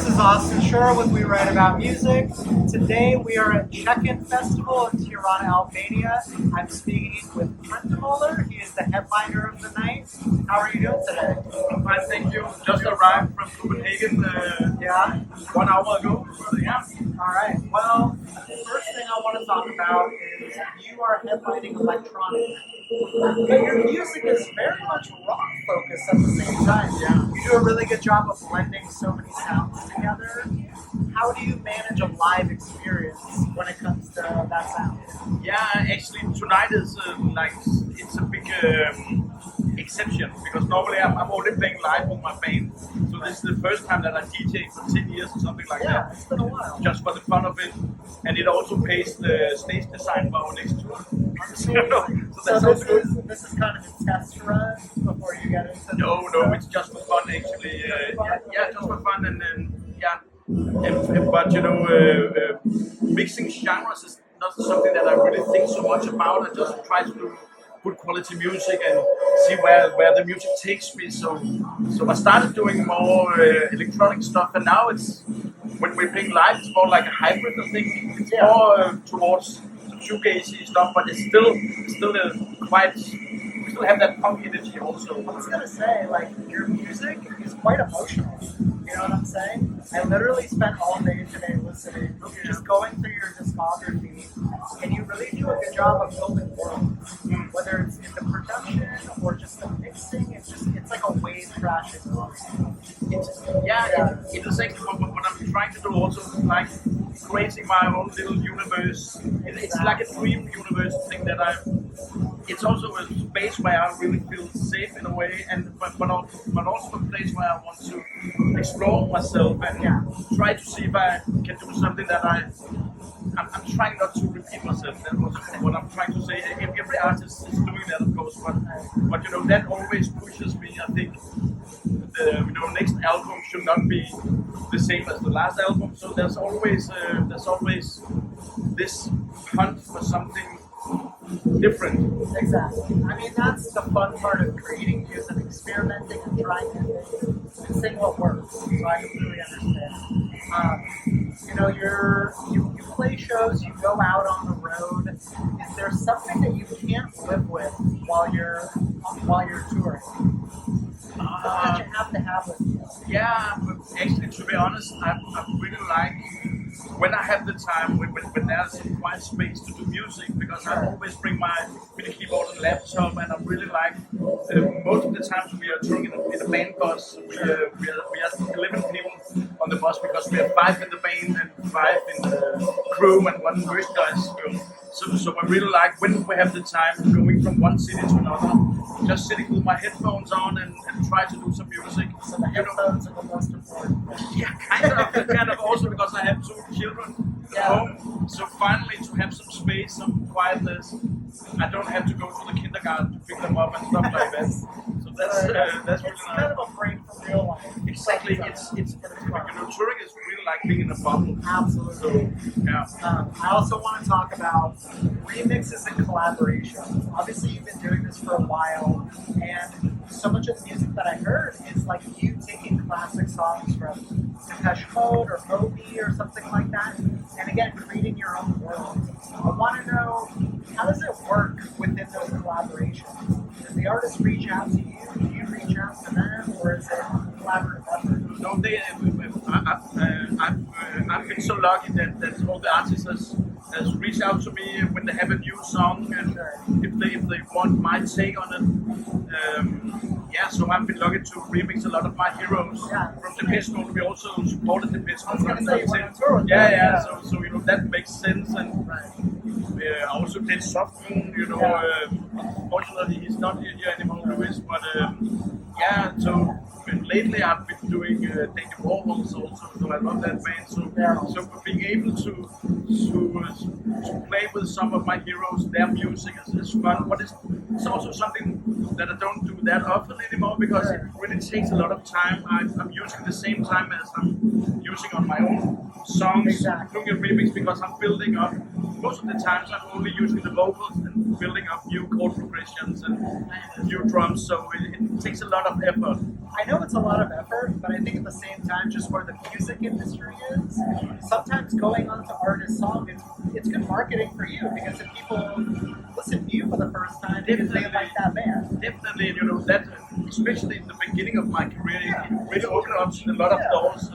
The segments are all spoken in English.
this is Austin Shore with We Write About Music. Today we are at Check-In Festival in Tirana, Albania. I'm speaking with Trentemøller. He is the headliner of the night. How are you doing today? I'm fine, thank you. Just arrived from Copenhagen 1 hour ago. Yeah. All right. Well, the first thing I want to talk about is you are headlining electronic. But your music is very much rock focused at the same time. Yeah. You do a really good job of blending so many sounds together. How do you manage a live experience when it comes to that sound? Yeah, actually tonight is it's a big exception because normally I'm only playing live with my band. So this is the first time that I DJ for 10 years or something like that. Yeah, it's been a while. Just for the fun of it. And it also pays the stage design for our next tour. So this is kind of a test run before you get into No, it's just for fun actually. Yeah, just for fun and then yeah. But you know, mixing genres is not something that I really think so much about. I just try to do good quality music and see where the music takes me. So I started doing more electronic stuff, and now it's when we're playing live, it's more like a hybrid. I think it's more towards shoegazy stuff, but it's still quite. We still have that punk energy also. I was gonna say, like, your music is quite emotional. You know what I'm saying? I literally spent all day today listening, just going through your discography, and you really do a good job of building worlds. Whether it's in the production or just the mixing, it's like a wave crashing. It is actually what I'm trying to do also, like creating my own little universe. It's like a dream universe thing that it's also a space where I really feel safe in a way, but also a place where I want to explore myself and try to see if I can do something that I'm trying not to repeat myself. That was what I'm trying to say. Every artist is doing that, of course, but you know that always pushes me. I think the next album should not be the same as the last album. So there's always this hunt for something different. Exactly. I mean, that's the fun part of creating music, experimenting and trying new things and seeing what works. So I completely understand. You know, you play shows, you go out on the road. Is there something that you can't live with while you're touring? That you have to have with you? Yeah, but actually, to be honest, I really like when I have the time, when there's some quiet space to do music, because I always bring my MIDI keyboard and laptop, and I really like, most of the times we are touring in a band bus. We are 11 people on the bus because we have 5 in the band and 5 in the crew and 1 voice guys. So I really like when we have the time going from one city to another, just sitting with my headphones on and try to do some music. So the headphones are the most important. Yeah, kind of also because I have 2 children at home. So finally to have some space, some quietness, I don't have to go to the kindergarten to pick them up and stuff like that. So that's really nice. It's kind of a break from real life. Exactly. It's touring is really like being in a bubble. Absolutely. So, yeah. I also want to talk about remixes and collaborations. Obviously, you've been doing this for a while, and so much of the music that I heard is like you taking classic songs from Depeche Mode or Moby or something like that, and again, creating your own world. I want to know, how does it work within those collaborations? Does the artist reach out to you? Do you reach out to them, or is it a collaborative effort? No, I've been so lucky that all the artists has reached out to me when they have a new song and if they want my take on it. So I've been lucky to remix a lot of my heroes from the Depeche Mode. We also supported the Depeche Mode. So you know that makes sense, and I also did Softmoon. You know, unfortunately he's not here anymore, Louis, but so. Lately I've been doing Danger Warhols also, so I love that band. So being able to play with some of my heroes, their music is fun, but it's also something that I don't do that often anymore because it really takes a lot of time. I'm using the same time as I'm using on my own songs, doing a remix because I'm building up most of the times I'm only using the vocals and building up new chord progressions and new drums, so it takes a lot of effort. I know it's a lot of effort, but I think at the same time, just where the music industry is, sometimes going on to artist song, it's good marketing for you, because if people listen to you for the first time because they like that band. Definitely, you know, that especially in the beginning of my career, it really opened up a lot of doors.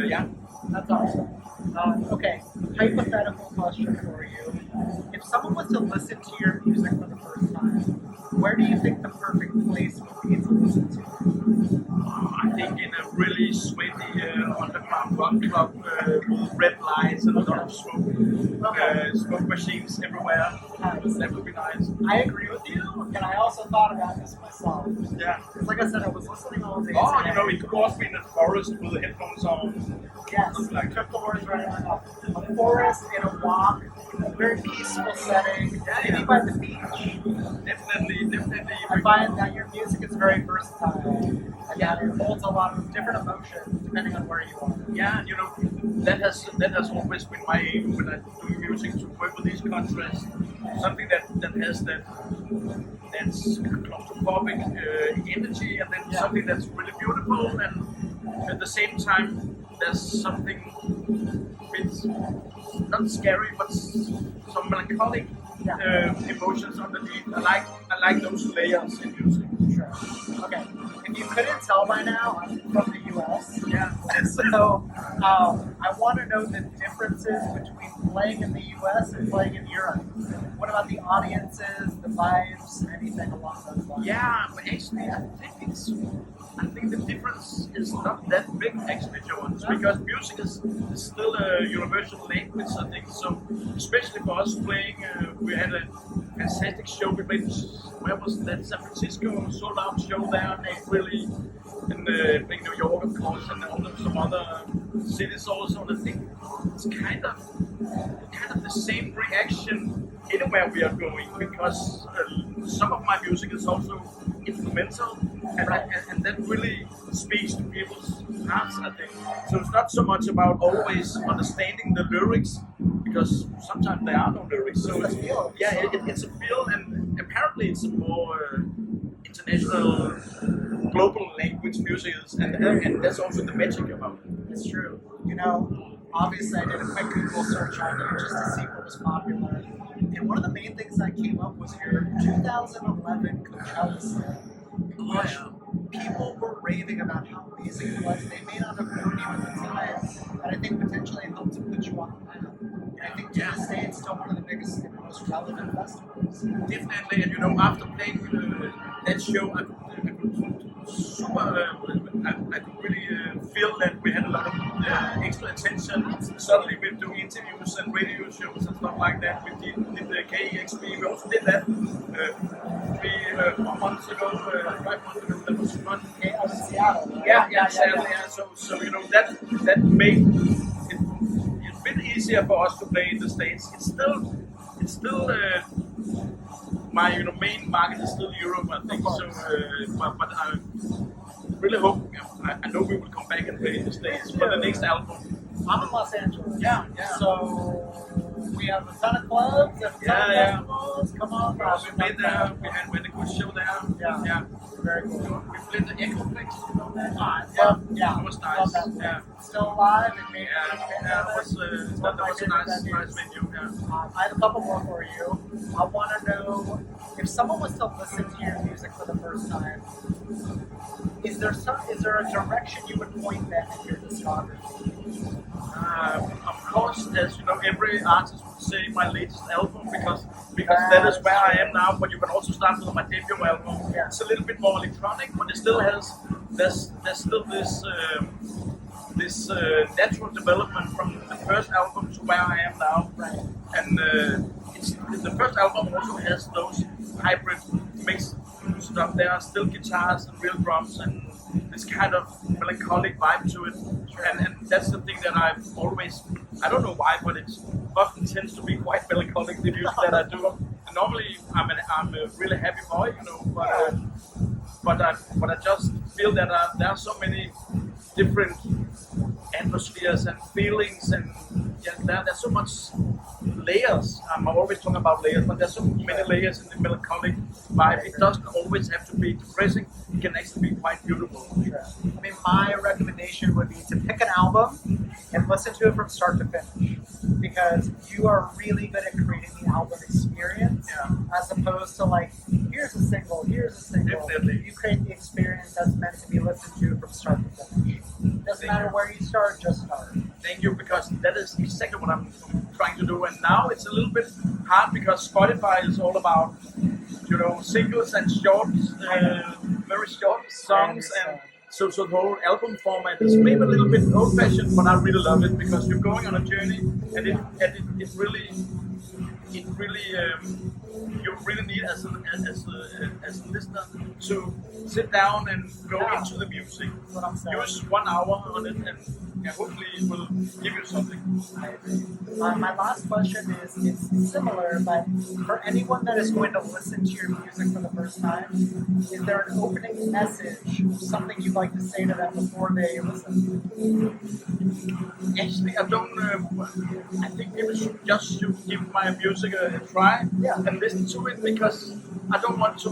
Yeah. That's awesome. Okay, hypothetical question for you. If someone was to listen to your music for the first time, where do you think the perfect place would be to listen to? I think in a really sweaty underground rock club with red lights and a lot of smoke, smoke machines everywhere. That would be nice. I agree with you, and I also thought about this myself. Yeah. Because like I said, I was listening all day. Oh, you know, it could also be in a forest with the headphones on. Yes, like took the words right out of my mouth. A forest in a walk, a very peaceful setting, maybe by the beach. Definitely. I find that your music is very versatile, and that it holds a lot of different emotions depending on where you are. Yeah, you know, that has always been my aim when I do music, to work with these contrasts. Something that has that's claustrophobic energy, and then something that's really beautiful, and at the same time there's something bit not scary but some melancholic emotions underneath. I like those layers in music. Sure. Okay. If you couldn't tell by now, I'm from the U.S. Yeah. So I want to know the differences between playing in the U.S. and playing in Europe. What about the audiences, the vibes, anything along those lines? Yeah, but actually, I think the difference is not that big, actually, Jones, because music is still a universal language, I think. So, especially for us playing, we had a fantastic show. We played, where was that? San Francisco, sold out show there, and really, in New York, of course, and some other cities also. And I think it's kind of the same reaction anywhere we are going, because some of my music is also instrumental, and that really speaks to people's hearts, I think. So it's not so much about always understanding the lyrics, because sometimes there are no lyrics. So it's it's a feel, and apparently it's a more international, global language music is, and that's also the magic about it. It's true. You know, obviously I did a quick Google search on you just to see what was popular. And one of the main things that came up was your 2011 Coachella set, in which people were raving about how amazing it was. They may not have known you at the time, but I think potentially it helped to put you on the map. And I think to this day it's still one of the biggest and most relevant festivals. Definitely, and you know, after playing that show, I could really feel that we had a lot of extra attention. Suddenly we're doing interviews and radio shows and stuff like that. We did the KEXP, we also did that 4 months ago, 5 months ago. That was fun. I was in Seattle, right? Yeah. So you know, that made it a bit easier for us to play in the States. It's still my main market is still Europe, I think. So, but I really hope, I know we will come back and play in the States for the next album. I'm in Los Angeles. Yeah. So we have a ton of clubs and a ton of festivals. Come on, guys. We played there. We had a good show there. Yeah. Very cool. We played the Echo Flex. Yeah. It was nice. Yeah. Still alive and maybe. That was a nice venue. Yeah. I have a couple more for you. I want to know, if someone was to listen to your music for the first time, is there a direction you would point them in your discography? Of course, as you know, every artist would say my latest album, because that is where I am now. But you can also start with my debut album. Yeah. It's a little bit more electronic, but it still has there's still this natural development from the first album to where I am now. Right. And the first album also has those hybrid mixed stuff. There are still guitars and real drums and this kind of melancholic vibe to it. And that's the thing that I've always, I don't know why, but it often tends to be quite melancholic, the music that I do. And normally I'm a really happy boy, but I just feel that there are so many different atmospheres and feelings, and there's so much layers. I'm always talking about layers, but there's so many layers in the melancholic vibe. It doesn't always have to be depressing. It can actually be quite beautiful. Sure. I mean, my recommendation would be to pick an album and listen to it from start to finish, because you are really good at creating the album experience, as opposed to like, here's a single. Definitely. You create the experience that's meant to be listened to from start to finish. Doesn't matter where you start, just start. Thank you, because that is exactly what I'm trying to do. And now it's a little bit hard because Spotify is all about, singles and short, very short songs, and so the whole album format is maybe a little bit old-fashioned, but I really love it because you're going on a journey, and it really you really need as a listener to sit down and go into the music. That's what I'm saying. Use 1 hour on it, and hopefully it will give you something. I agree. My last question is, it's similar, but for anyone that is going to listen to your music for the first time, is there an opening message, something you'd like to say to them before they listen? Actually, I don't. I think people should give my music a try and listen to it, because I don't want to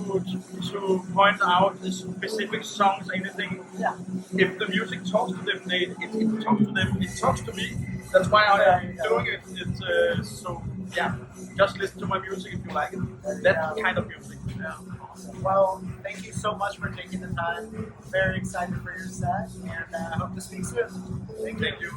point out the specific songs or anything. Yeah. If the music talks to them, it talks to them. It talks to me. That's why I am doing it. Just listen to my music if you like it. That kind of music. Yeah. Awesome. Well, thank you so much for taking the time. Very excited for your set, and I hope to speak soon. Thank you.